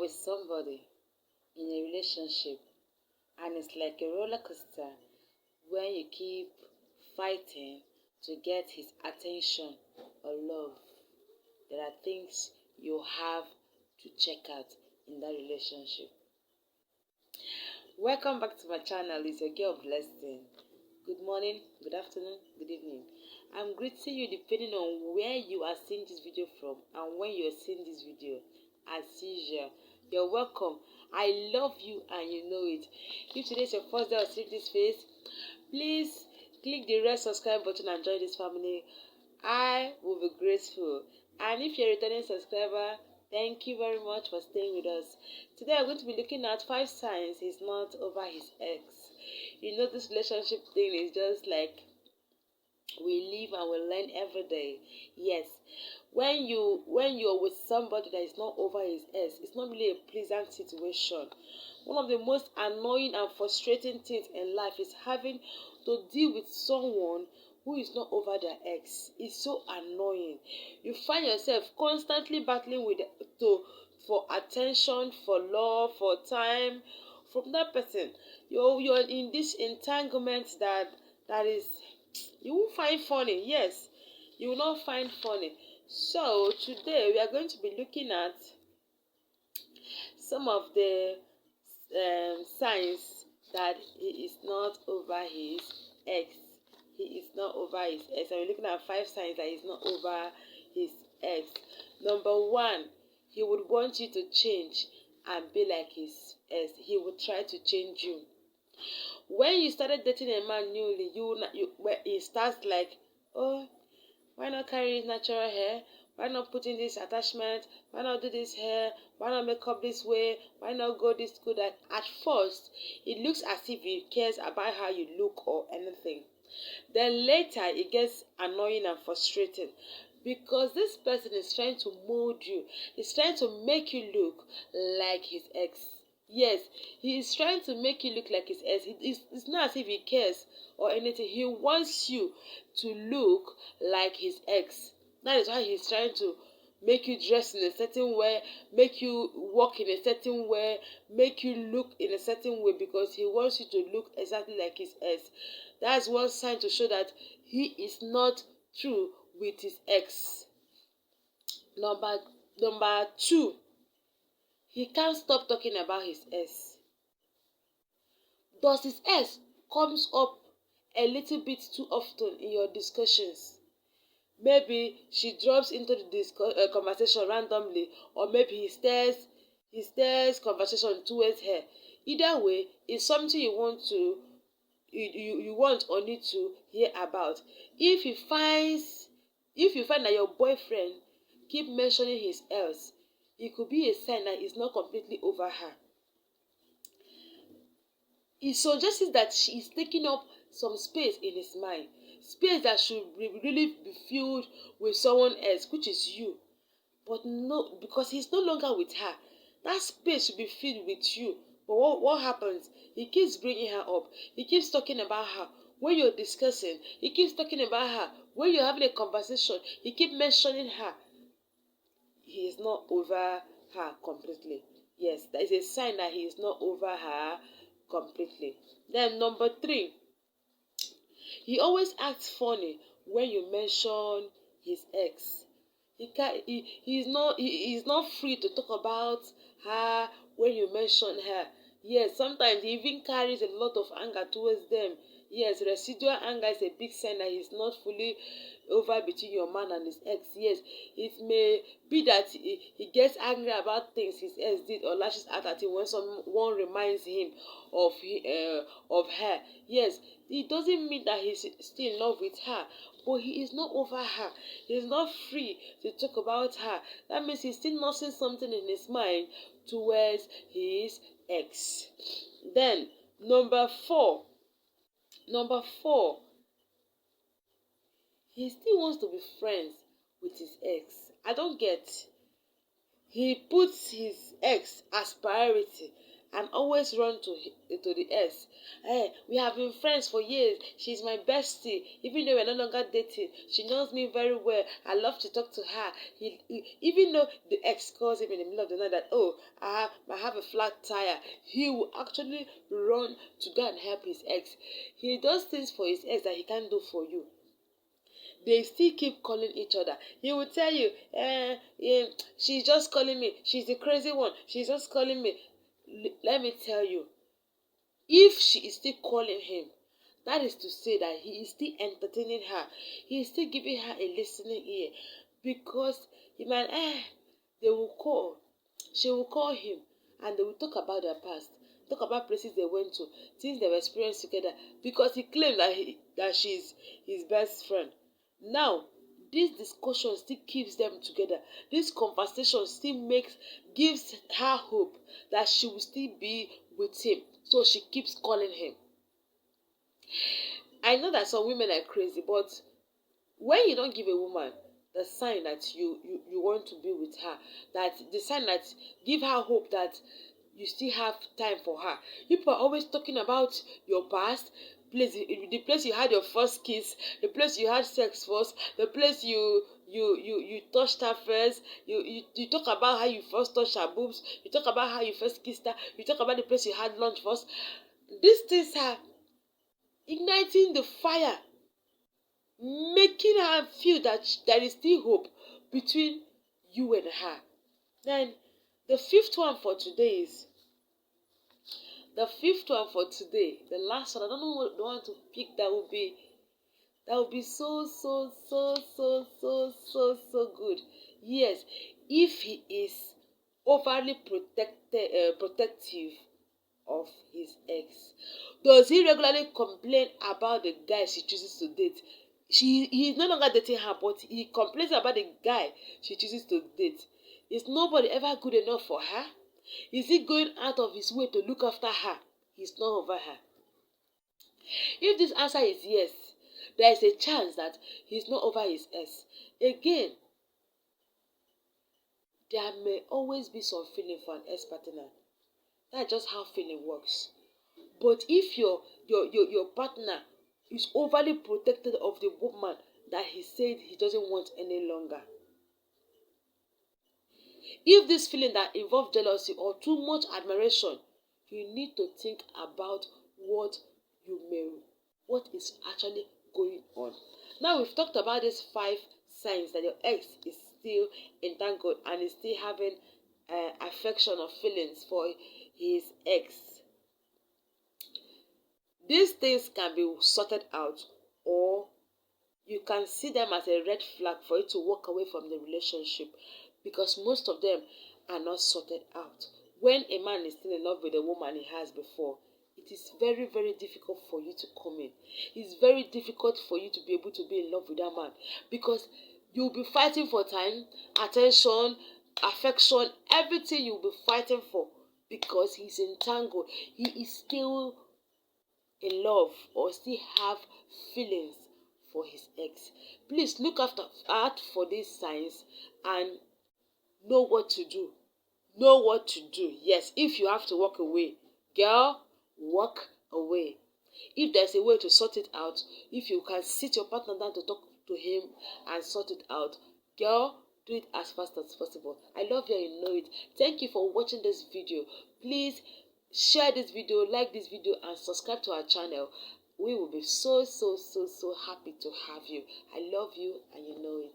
with somebody in a relationship and it's like a roller coaster when you keep fighting to get his attention or love, there are things you have to check out in that relationship. Welcome back to my channel. It's your girl Blessing. Good morning, good afternoon, good evening. I'm greeting you depending on where you are seeing this video from and when you are seeing this video. As usual, you're welcome. I love you and you know it. If today is your first day of seeing this face, please click the red subscribe button and join this family. I will be grateful. And if you're a returning subscriber, thank you very much for staying with us. Today I'm going to be looking at 5 signs he's not over his ex. You know, this relationship thing is just like we live and we learn every day. Yes, when you're with somebody that is not over his ex, it's not really a pleasant situation. One of the most annoying and frustrating things in life is having to deal with someone who is not over their ex. It's so annoying. You find yourself constantly battling with for attention, for love, for time from that person. You're in this entanglement that is, you will find funny. Yes, you will not find funny. So today we are going to be looking at some of the signs that he is not over his ex. He is not over his ex. And we're looking at 5 signs that he's not over his ex. Number 1, he would want you to change and be like his ex. He would try to change you. When you started dating a man newly, he starts like, oh, why not carry his natural hair? Why not put in this attachment? Why not do this hair? Why not make up this way? Why not go this good? At first, it looks as if he cares about how you look or anything. Then later, it gets annoying and frustrating because this person is trying to mold you. He's trying to make you look like his ex. Yes, he is trying to make you look like his ex. It's not as if he cares or anything. He wants you to look like his ex. That is why he's trying to make you dress in a certain way, make you walk in a certain way, make you look in a certain way, because he wants you to look exactly like his ex. That's one sign to show that he is not true with his ex. Number 2, he can't stop talking about his ex. Does his ex comes up a little bit too often in your discussions? Maybe she drops into the conversation randomly, or maybe he stirs conversation towards her. Either way, it's something you want or need to hear about. If you find that your boyfriend keep mentioning his ex, it could be a sign that he's not completely over her. It suggests that she is taking up some space in his mind, space that should really be filled with someone else, which is you. But no, because he's no longer with her, that space should be filled with you. But what happens? He keeps bringing her up. He keeps talking about her when you're discussing. He keeps talking about her when you're having a conversation. He keeps mentioning her. He is not over her completely. Yes, that is a sign that he is not over her completely. Then number 3, he always acts funny when you mention his ex. He is not free to talk about her when you mention her. Yes, sometimes he even carries a lot of anger towards them. Yes, residual anger is a big sign that he's not fully over between your man and his ex. Yes, it may be that he gets angry about things his ex did or lashes out at him when someone reminds him of her. Yes, it doesn't mean that he's still in love with her, but he is not over her. He is not free to talk about her. That means he's still nursing something in his mind towards his ex. Then number 4, he still wants to be friends with his ex. I don't get. He puts his ex as priority and always run to the ex. Hey, we have been friends for years. She's my bestie. Even though we're no longer dating, she knows me very well. I love to talk to her. Even though the ex calls him in the middle of the night that, oh, I have a flat tire, he will actually run to go and help his ex. He does things for his ex that he can't do for you. They still keep calling each other. He will tell you, she's just calling me. She's the crazy one. She's just calling me. Let me tell you, if she is still calling him, that is to say that he is still entertaining her. He is still giving her a listening ear. Because he might, they will call. She will call him and they will talk about their past. Talk about places they went to, things they were experienced together. Because he claimed that she's his best friend. Now, this discussion still keeps them together. This conversation still gives her hope that she will still be with him. So she keeps calling him. I know that some women are crazy, but when you don't give a woman the sign that you want to be with her, that the sign that give her hope that you still have time for her. People are always talking about your past, the place you had your first kiss, the place you had sex first, the place you touched her first. You talk about how you first touched her boobs. You talk about how you first kissed her. You talk about the place you had lunch first. These things are igniting the fire, making her feel that there is still hope between you and her. Then the fifth one for today is the last one. I don't know what the one to pick that would be so good. Yes, if he is overly protective of his ex. Does he regularly complain about the guy she chooses to date? He is no longer dating her, but he complains about the guy she chooses to date. Is nobody ever good enough for her? Is he going out of his way to look after her? He's not over her. If this answer is yes, there is a chance that he's not over his ex. Again, there may always be some feeling for an ex-partner. That's just how feeling works. But if your partner is overly protected of the woman that he said he doesn't want any longer, if this feeling that involves jealousy or too much admiration, you need to think about what is actually going on. Now we've talked about these 5 signs that your ex is still entangled and is still having affection or feelings for his ex. These things can be sorted out, or you can see them as a red flag for you to walk away from the relationship, because most of them are not sorted out. When a man is still in love with a woman he has before, it is very, very difficult for you to come in. It's very difficult for you to be able to be in love with that man, because you'll be fighting for time, attention, affection, everything you'll be fighting for, because he's entangled. He is still in love or still have feelings for his ex. Please look out for these signs and know what to do. Know what to do. Yes, if you have to walk away, girl, walk away. If there's a way to sort it out, if you can sit your partner down to talk to him and sort it out, girl, do it as fast as possible. I love you and you know it. Thank you for watching this video. Please share this video, like this video, and subscribe to our channel. We will be so happy to have you. I love you and you know it.